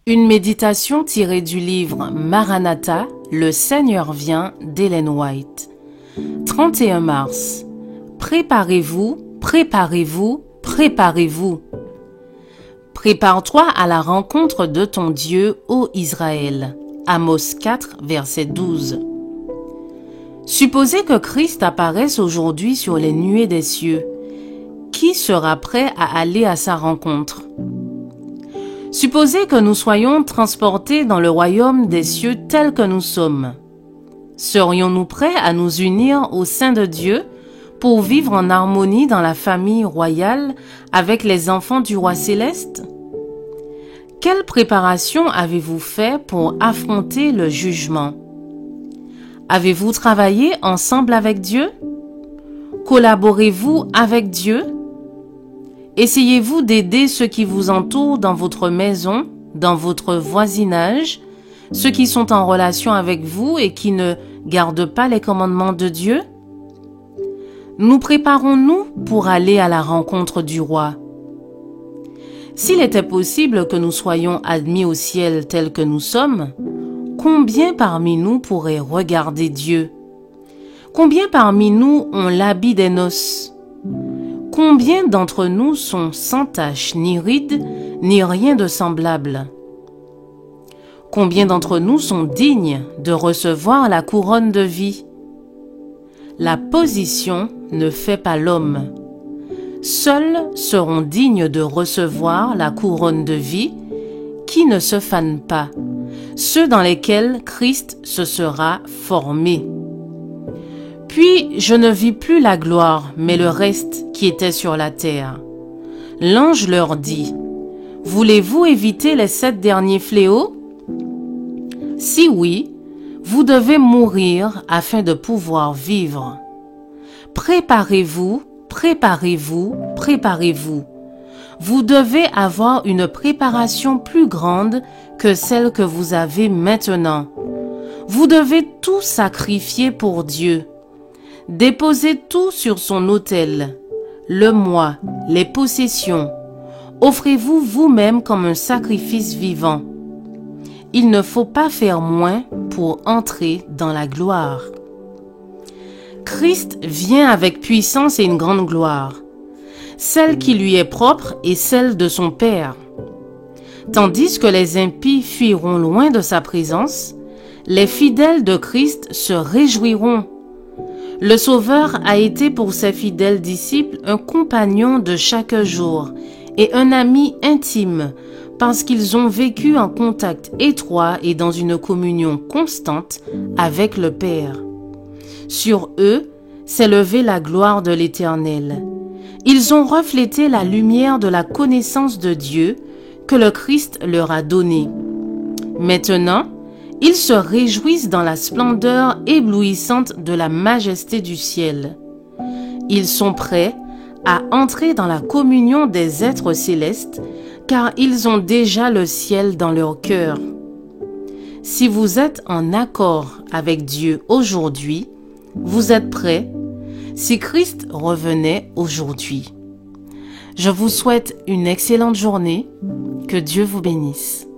Une méditation tirée du livre Maranatha, le Seigneur vient d'Ellen White. 31 mars. Préparez-vous, préparez-vous, préparez-vous. Prépare-toi à la rencontre de ton Dieu, ô Israël. Amos 4, verset 12. Supposez que Christ apparaisse aujourd'hui sur les nuées des cieux. Qui sera prêt à aller à sa rencontre? Supposez que nous soyons transportés dans le royaume des cieux tel que nous sommes. Serions-nous prêts à nous unir au sein de Dieu pour vivre en harmonie dans la famille royale avec les enfants du roi céleste? Quelle préparation avez-vous fait pour affronter le jugement? Avez-vous travaillé ensemble avec Dieu? Collaborez-vous avec Dieu? Essayez-vous d'aider ceux qui vous entourent dans votre maison, dans votre voisinage, ceux qui sont en relation avec vous et qui ne gardent pas les commandements de Dieu? Nous préparons-nous pour aller à la rencontre du roi? S'il était possible que nous soyons admis au ciel tels que nous sommes, combien parmi nous pourraient regarder Dieu? Combien parmi nous ont l'habit des noces? Combien d'entre nous sont sans tache, ni rides, ni rien de semblable? Combien d'entre nous sont dignes de recevoir la couronne de vie? La position ne fait pas l'homme. Seuls seront dignes de recevoir la couronne de vie qui ne se fanent pas, ceux dans lesquels Christ se sera formé. Puis je ne vis plus la gloire, mais le reste qui était sur la terre. L'ange leur dit, « Voulez-vous éviter les 7 derniers fléaux? Si oui, vous devez mourir afin de pouvoir vivre. Préparez-vous, préparez-vous, préparez-vous. Vous devez avoir une préparation plus grande que celle que vous avez maintenant. Vous devez tout sacrifier pour Dieu. Déposez tout sur son autel, le moi, les possessions. Offrez-vous vous-même comme un sacrifice vivant. Il ne faut pas faire moins pour entrer dans la gloire. Christ vient avec puissance et une grande gloire, celle qui lui est propre et celle de son Père. Tandis que les impies fuiront loin de sa présence, les fidèles de Christ se réjouiront. Le Sauveur a été pour ses fidèles disciples un compagnon de chaque jour et un ami intime parce qu'ils ont vécu en contact étroit et dans une communion constante avec le Père. Sur eux s'est levée la gloire de l'Éternel. Ils ont reflété la lumière de la connaissance de Dieu que le Christ leur a donnée. Maintenant, ils se réjouissent dans la splendeur éblouissante de la majesté du ciel. Ils sont prêts à entrer dans la communion des êtres célestes, car ils ont déjà le ciel dans leur cœur. Si vous êtes en accord avec Dieu aujourd'hui, vous êtes prêts si Christ revenait aujourd'hui. Je vous souhaite une excellente journée. Que Dieu vous bénisse.